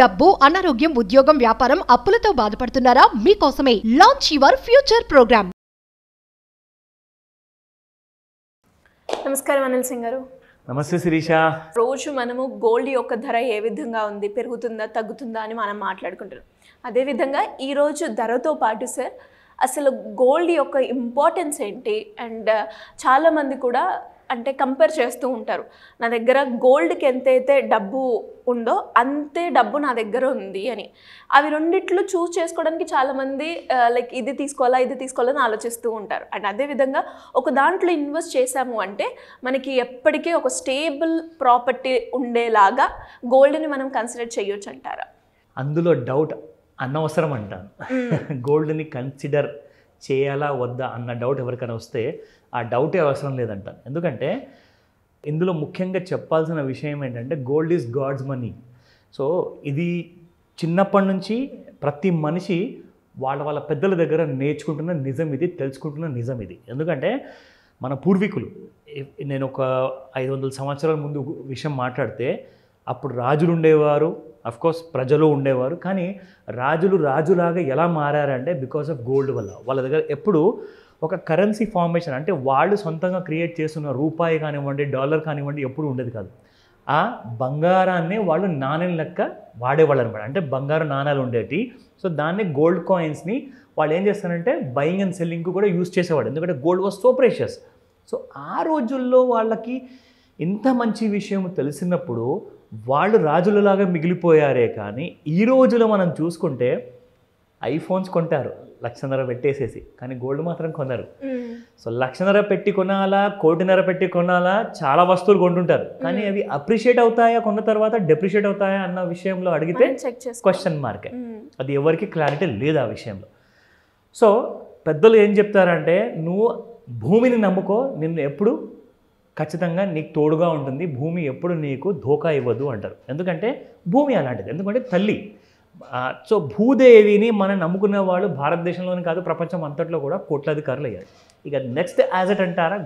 డబ్బు, అనారోగ్యం, ఉద్యోగం, వ్యాపారం, అప్పులతో బాధపడుతున్నారా? మీకోసమే లాంచ్ యువర్ ఫ్యూచర్ ప్రోగ్రామ్. నమస్కారం అనిల్ సింగ్ గారు. నమస్తే శిరీష. రోజు మనము గోల్డ్ యొక్క ధర ఏ విధంగా ఉంది, పెరుగుతుందా తగ్గుతుందా అని మనం మాట్లాడుకుంటున్నాం. అదేవిధంగా ఈరోజు ధరతో పాటు సార్ అసలు గోల్డ్ యొక్క ఇంపార్టెన్స్ ఏంటి, అండ్ చాలామంది కూడా అంటే కంపేర్ చేస్తూ ఉంటారు. నా దగ్గర గోల్డ్కి ఎంతైతే డబ్బు ఉందో అంతే డబ్బు నా దగ్గర ఉంది అని. అవి రెండిట్లు చూస్ చేసుకోవడానికి చాలామంది లైక్ ఇది తీసుకోవాలని ఆలోచిస్తూ ఉంటారు. అండ్ అదేవిధంగా ఒక దాంట్లో ఇన్వెస్ట్ చేశాము అంటే మనకి ఎప్పటికీ ఒక స్టేబుల్ ప్రాపర్టీ ఉండేలాగా గోల్డ్ని మనం కన్సిడర్ చేయొచ్చు అంటారా? అందులో డౌట్ అనవసరం అంటాను. గోల్డ్ని కన్సిడర్ చేయాలా వద్దా అన్న డౌట్ ఎవరికైనా వస్తే ఆ డౌటే అవసరం లేదంటాను. ఎందుకంటే ఇందులో ముఖ్యంగా చెప్పాల్సిన విషయం ఏంటంటే gold is god's money. So ఇది చిన్నప్పటి నుంచి ప్రతి మనిషి వాళ్ళ పెద్దల దగ్గర నేర్చుకుంటున్న నిజం ఇది, తెలుసుకుంటున్న నిజం ఇది. ఎందుకంటే మన పూర్వీకులు, నేను ఒక 500 సంవత్సరాల ముందు విషయం మాట్లాడితే అప్పుడు రాజులు ఉండేవారు, అఫ్కోర్స్ ప్రజలు ఉండేవారు. కానీ రాజులాగా ఎలా మారారంటే బికాస్ ఆఫ్ గోల్డ్ వల్ల. వాళ్ళ దగ్గర ఎప్పుడు ఒక కరెన్సీ ఫార్మేషన్, అంటే వాళ్ళు సొంతంగా క్రియేట్ చేస్తున్న రూపాయి కానివ్వండి, డాలర్ కానివ్వండి ఎప్పుడు ఉండేది కాదు. ఆ బంగారాన్ని వాళ్ళు నాణ్యం లెక్క వాడేవాళ్ళు అనమాట. అంటే బంగారు నాణాలు ఉండేవి. సో దాన్ని గోల్డ్ కాయిన్స్ని వాళ్ళు ఏం చేస్తారంటే బయింగ్ అండ్ సెల్లింగ్కి కూడా యూజ్ చేసేవాడు. ఎందుకంటే gold was so precious. So ఆ రోజుల్లో వాళ్ళకి ఇంత మంచి విషయం తెలిసినప్పుడు వాళ్ళు రాజులలాగా మిగిలిపోయారే. కానీ ఈ రోజులో మనం చూసుకుంటే ఐఫోన్స్ కొంటారు 1,00,000 పెట్టేసేసి, కానీ గోల్డ్ మాత్రం కొనరు. సో 1,00,000 పెట్టి కొనాలా, 1,50,00,000 పెట్టి కొనాలా, చాలా వస్తువులు కొంటుంటారు. కానీ అవి అప్రిషియేట్ అవుతాయా, కొన్న తర్వాత డెప్రిషియేట్ అవుతాయా అన్న విషయంలో అడిగితే క్వశ్చన్ మార్కే. అది ఎవరికి క్లారిటీ లేదు ఆ విషయంలో. సో పెద్దలు ఏం చెప్తారంటే నువ్వు భూమిని నమ్ముకో, నిన్ను ఎప్పుడు ఖచ్చితంగా నీకు తోడుగా ఉంటుంది, భూమి ఎప్పుడు నీకు ధోకా ఇవ్వదు అంటారు. ఎందుకంటే భూమి అలాంటిది, ఎందుకంటే తల్లి. సో భూదేవిని మనం నమ్ముకున్న వాళ్ళు భారతదేశంలోనే కాదు ప్రపంచం అంతట్లో కూడా కోట్లాధికారులు అయ్యారు. ఇక నెక్స్ట్ యాజెట్ అంటారా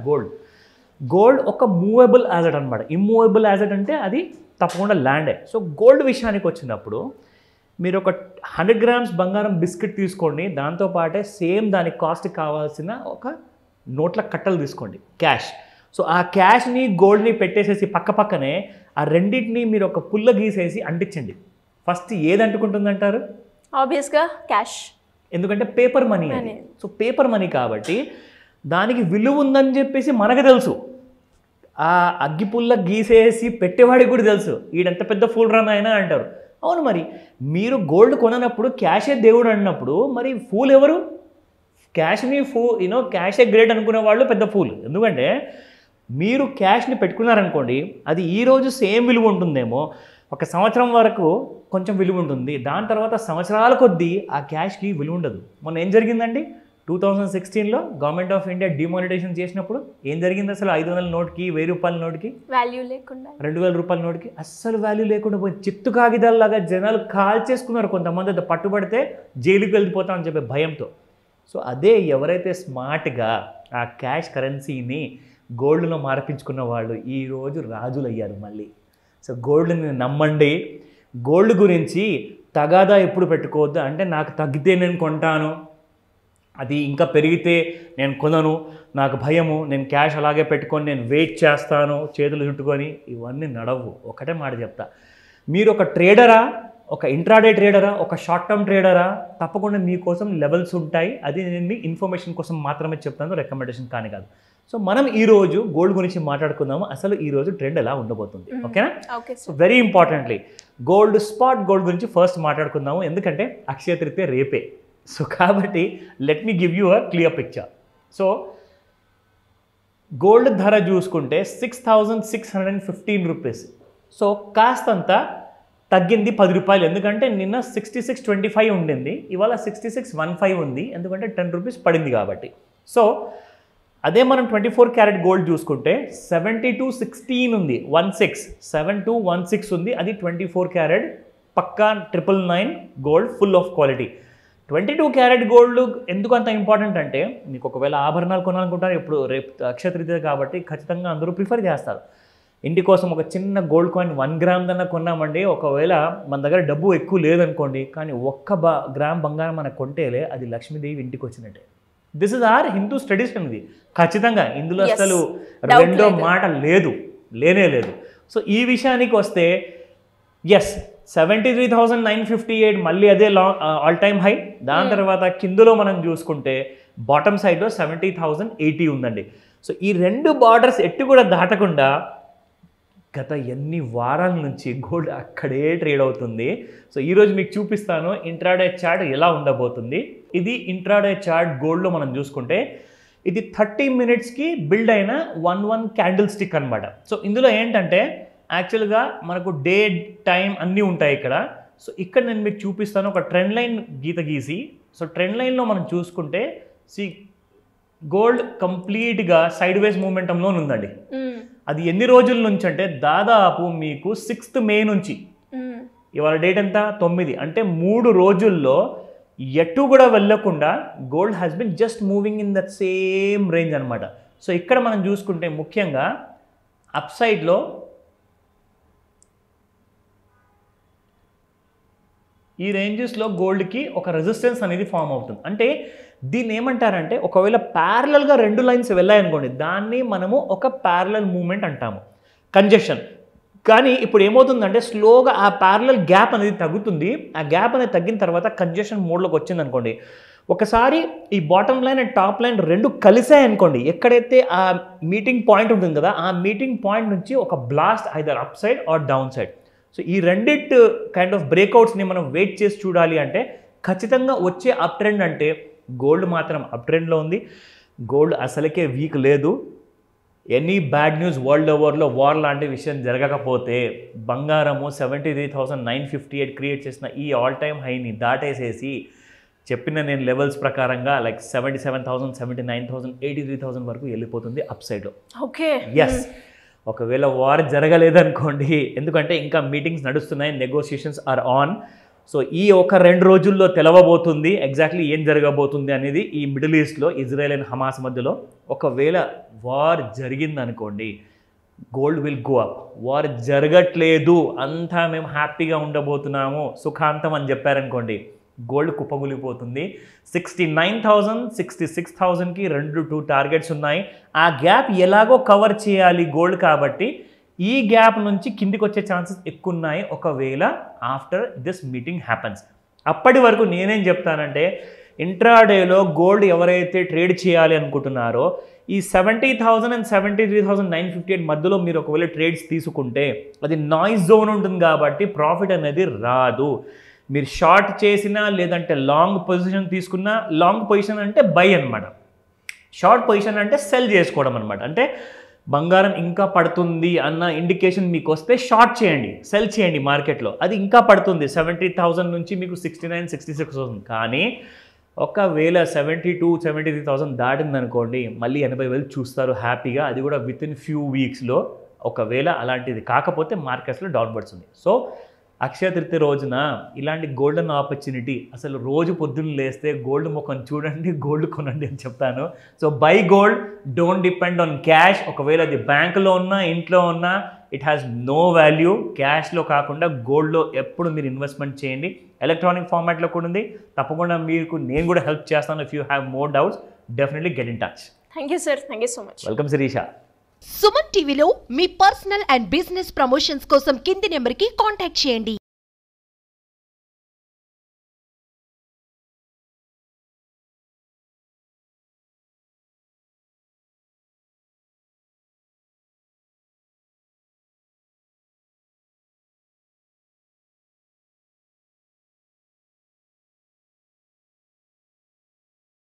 గోల్డ్ ఒక మూవబుల్ యాజెట్ అనమాట. ఇమ్మూవబుల్ యాజెట్ అంటే అది తప్పకుండా ల్యాండే. సో గోల్డ్ విషయానికి వచ్చినప్పుడు మీరు ఒక 100 grams బంగారం బిస్కెట్ తీసుకోండి, దాంతోపాటే సేమ్ దానికి కాస్ట్ కావాల్సిన ఒక నోట్ల కట్టలు తీసుకోండి, క్యాష్. సో ఆ క్యాష్ని గోల్డ్ని పెట్టేసేసి పక్కనే ఆ రెండింటిని మీరు ఒక పుల్ల గీసేసి అంటించండి. ఫస్ట్ ఏది అంటుకుంటుందంటారు? ఆబ్వియస్గా క్యాష్. ఎందుకంటే పేపర్ మనీ అది. సో పేపర్ మనీ కాబట్టి దానికి విలువ ఉందని చెప్పేసి మనకు తెలుసు. ఆ అగ్గిపుల్ల గీసేసి పెట్టేవాడికి కూడా తెలుసు, ఈడంత పెద్ద ఫూల్ రన్ అయినా అంటారు. అవును, మరి మీరు గోల్డ్ కొననప్పుడు క్యాషే దేవుడు అన్నప్పుడు మరి ఫూల్ ఎవరు? క్యాష్ని క్యాషే గ్రేట్ అనుకునే వాళ్ళు పెద్ద ఫూల్. ఎందుకంటే మీరు క్యాష్ని పెట్టుకున్నారనుకోండి, అది ఈరోజు సేమ్ విలువ ఉంటుందేమో, ఒక సంవత్సరం వరకు కొంచెం విలువ ఉంటుంది, దాని తర్వాత సంవత్సరాల కొద్దీ ఆ క్యాష్కి విలువ ఉండదు. మొన్న ఏం జరిగిందండి? 2016లో గవర్నమెంట్ ఆఫ్ ఇండియా డిమానిటైజేషన్ చేసినప్పుడు ఏం జరిగింది? అసలు 500 నోట్కి, 1000 రూపాయల నోట్కి వాల్యూ లేకుండా, 2000 రూపాయల నోట్కి అస్సలు వాల్యూ లేకుండా పోయి చిత్తు కాగితాల్లాగా జనాలు కాల్చేసుకున్నారు. కొంతమంది అయితే పట్టుబడితే జైలుకి వెళ్ళిపోతామని చెప్పే భయంతో. సో అదే ఎవరైతే స్మార్ట్గా ఆ క్యాష్ కరెన్సీని గోల్డ్లో మార్పించుకున్న వాళ్ళు ఈరోజు రాజులు అయ్యారు మళ్ళీ. సో గోల్డ్ని నమ్మండి. గోల్డ్ గురించి తగాదా ఎప్పుడు పెట్టుకోవద్దు. అంటే నాకు తగ్గితే నేను కొంటాను, అది ఇంకా పెరిగితే నేను కొనను, నాకు భయము, నేను క్యాష్ అలాగే పెట్టుకొని నేను వెయిట్ చేస్తాను చేతులు చుట్టుకొని, ఇవన్నీ నడవు. ఒకటే మాట చెప్తా, మీరు ఒక ట్రేడరా, ఒక ఇంట్రాడే ట్రేడరా, ఒక షార్ట్ టర్మ్ ట్రేడరా, తప్పకుండా మీకోసం లెవెల్స్ ఉంటాయి. అది నేను మీ ఇన్ఫర్మేషన్ కోసం మాత్రమే చెప్తాను, రికమెండేషన్ కానీ కాదు. సో మనం ఈరోజు గోల్డ్ గురించి మాట్లాడుకుందాము. అసలు ఈరోజు ట్రెండ్ ఎలా ఉండబోతుంది, ఓకేనా? So very importantly spot gold గురించి ఫస్ట్ మాట్లాడుకుందాము. ఎందుకంటే అక్షయ తృతీయ రేపే. సో కాబట్టి let me give you a clear picture. So gold ధర చూసుకుంటే 6,615 రూపీస్. సో కాస్తంత తగ్గింది 10 రూపాయలు. ఎందుకంటే నిన్న 6625 ఉండింది, ఇవాళ 6615 ఉంది. ఎందుకంటే 10 రూపీస్ పడింది కాబట్టి. సో అదే మనం 24 క్యారెట్ గోల్డ్ చూసుకుంటే 7216 ఉంది, 7216 ఉంది. అది 24 క్యారెట్ పక్కా 999 gold, full of quality. 22 carat gold ఎందుకు అంత ఇంపార్టెంట్ అంటే, మీకు ఒకవేళ ఆభరణాలు కొనాలనుకుంటారు, ఇప్పుడు రేపు అక్షయ తృతీయ కాబట్టి ఖచ్చితంగా అందరూ ప్రిఫర్ చేస్తారు. ఇంటి కోసం ఒక చిన్న గోల్డ్ కాయిన్ 1 గ్రామ్ దన్నా కొన్నామండి, ఒకవేళ మన దగ్గర డబ్బు ఎక్కువ లేదనుకోండి, కానీ 1 గ్రామ్ బంగారం మనకు కొంటేలే అది లక్ష్మీదేవి ఇంటికి వచ్చినట్టే. This is our Hindu tradition. ఇది ఖచ్చితంగా ఇందులో అసలు రెండో మాట లేనే లేదు. సో ఈ విషయానికి వస్తే ఎస్ 73,958 మళ్ళీ అదే ఆల్ టైమ్ హై. దాని తర్వాత కిందలో మనం చూసుకుంటే బాటమ్ సైడ్లో 70,080 ఉందండి. సో ఈ 2 బార్డర్స్ ఎట్టు కూడా దాటకుండా గత ఎన్ని వారాల నుంచి గోల్డ్ అక్కడే ట్రేడ్ అవుతుంది. సో ఈరోజు మీకు చూపిస్తాను ఇంట్రాడే చార్ట్ ఎలా ఉండబోతుంది. ఇది ఇంట్రాడే చార్ట్ గోల్డ్లో మనం చూసుకుంటే ఇది 30 మినిట్స్కి బిల్డ్ అయిన 1 క్యాండిల్ స్టిక్ అనమాట. సో ఇందులో ఏంటంటే యాక్చువల్గా మనకు డే టైం అన్నీ ఉంటాయి ఇక్కడ. సో ఇక్కడ నేను మీకు చూపిస్తాను ఒక ట్రెండ్ లైన్ గీసి. సో ట్రెండ్ లైన్లో మనం చూసుకుంటే గోల్డ్ కంప్లీట్గా సైడ్ వేస్ మూమెంటంలో ఉందండి. అది ఎన్ని రోజుల నుంచి అంటే దాదాపు మీకు 6th మే నుంచి, ఇవాళ డేట్ ఎంత 9, అంటే 3 రోజుల్లో ఎటు కూడా వెళ్ళకుండా gold has been just moving in that same range అనమాట. సో ఇక్కడ మనం చూసుకుంటే ముఖ్యంగా అప్ సైడ్లో ఈ రేంజెస్లో గోల్డ్కి ఒక రెసిస్టెన్స్ అనేది ఫామ్ అవుతుంది. అంటే దీన్ని ఏమంటారంటే ఒకవేళ ప్యారలల్గా 2 లైన్స్ వెళ్ళాయనుకోండి దాన్ని మనము ఒక ప్యారలల్ మూమెంట్ అంటాము, కంజెషన్. కానీ ఇప్పుడు ఏమవుతుందంటే స్లోగా ఆ ప్యారలల్ గ్యాప్ అనేది తగ్గుతుంది. ఆ గ్యాప్ అనేది తగ్గిన తర్వాత కంజెషన్ మోడ్లోకి వచ్చింది అనుకోండి, ఒకసారి ఈ bottom line and top line 2 కలిసాయి అనుకోండి, ఎక్కడైతే ఆ మీటింగ్ పాయింట్ ఉంటుంది కదా ఆ మీటింగ్ పాయింట్ నుంచి ఒక blast either upside or downside. So ఈ రెండిట్ కైండ్ ఆఫ్ బ్రేక్అవుట్స్ని మనం వెయిట్ చేసి చూడాలి అంటే ఖచ్చితంగా వచ్చే అప్ ట్రెండ్ అంటే గోల్డ్ మాత్రం అప్ ట్రెండ్లో ఉంది. గోల్డ్ అసలుకే వీక్ లేదు. ఎనీ బ్యాడ్ న్యూస్ వరల్డ్ ఓవర్లో వార్ లాంటి విషయం జరగకపోతే బంగారము 73,958 క్రియేట్ చేసిన ఈ ఆల్ టైమ్ హైని దాటేసేసి చెప్పిన నేను లెవెల్స్ ప్రకారంగా లైక్ 77,000, 79,000, 83,000 వరకు వెళ్ళిపోతుంది అప్ సైడ్లో. Okay, yes. ఒకవేళ వార్ జరగలేదనుకోండి, ఎందుకంటే ఇంకా మీటింగ్స్ నడుస్తున్నాయి, నెగోషియేషన్స్ ఆర్ ఆన్. సో ఈ ఒక 2 రోజుల్లో తెలవబోతుంది ఎగ్జాక్ట్లీ ఏం జరగబోతుంది అనేది ఈ మిడిల్ ఈస్ట్లో ఇజ్రాయెల్ అండ్ హమాస్ మధ్యలో. ఒకవేళ వార్ జరిగిందనుకోండి gold will go up. War జరగట్లేదు, అంతా మేము హ్యాపీగా ఉండబోతున్నాము, సుఖాంతం అని చెప్పారనుకోండి గోల్డ్ కుప్పగులిపోతుంది. 69,000, 66,000కి 2 టార్గెట్స్ ఉన్నాయి. ఆ గ్యాప్ ఎలాగో కవర్ చేయాలి గోల్డ్ కాబట్టి ఈ గ్యాప్ నుంచి కిందికి వచ్చే ఛాన్సెస్ ఎక్కువ ఉన్నాయి ఒకవేళ ఆఫ్టర్ దిస్ మీటింగ్ హ్యాపన్స్. అప్పటి వరకు నేనేం చెప్తానంటే ఇంట్రాడేలో గోల్డ్ ఎవరైతే ట్రేడ్ చేయాలి అనుకుంటున్నారో ఈ 70,000 అండ్ 73,958 మధ్యలో మీరు ఒకవేళ ట్రేడ్స్ తీసుకుంటే అది నాయిస్ జోన్ ఉంటుంది కాబట్టి ప్రాఫిట్ అనేది రాదు. మీరు షార్ట్ చేసినా లేదంటే లాంగ్ పొజిషన్ తీసుకున్నా, లాంగ్ పొజిషన్ అంటే బై అనమాట, షార్ట్ పొజిషన్ అంటే సెల్ చేసుకోవడం అనమాట. అంటే బంగారం ఇంకా పడుతుంది అన్న ఇండికేషన్ మీకు వస్తే షార్ట్ చేయండి, సెల్ చేయండి మార్కెట్లో, అది ఇంకా పడుతుంది 70,000 నుంచి మీకు 69,000, 66,000. కానీ ఒకవేళ 72,000, 73,000 దాటిందనుకోండి మళ్ళీ 80,000 చూస్తారు హ్యాపీగా, అది కూడా విత్ ఇన్ ఫ్యూ వీక్స్లో. ఒకవేళ అలాంటిది కాకపోతే మార్కెట్స్లో డౌన్ పడుతుంది. సో అక్షయ తృతీయ రోజున ఇలాంటి గోల్డెన్ ఆపర్చునిటీ, అసలు రోజు పొద్దున్న లేస్తే గోల్డ్ ముఖం చూడండి, గోల్డ్ కొనండి అని చెప్తాను. So buy gold, don't depend on cash. ఒకవేళ అది బ్యాంకులో ఉన్నా ఇంట్లో ఉన్నా ఇట్ హ్యాస్ నో వాల్యూ. క్యాష్లో కాకుండా గోల్డ్లో ఎప్పుడు మీరు ఇన్వెస్ట్మెంట్ చేయండి. ఎలక్ట్రానిక్ ఫార్మాట్లో కూడా ఉంది, తప్పకుండా మీకు నేను కూడా హెల్ప్ చేస్తాను. If you have more doubts definitely get in touch. Thank you sir, thank you so much. Welcome Shirisha. Suman టీవీలో మీ పర్సనల్ అండ్ బిజినెస్ ప్రమోషన్స్ కోసం కింది నెంబర్కి కాంటాక్ట్ చేయండి.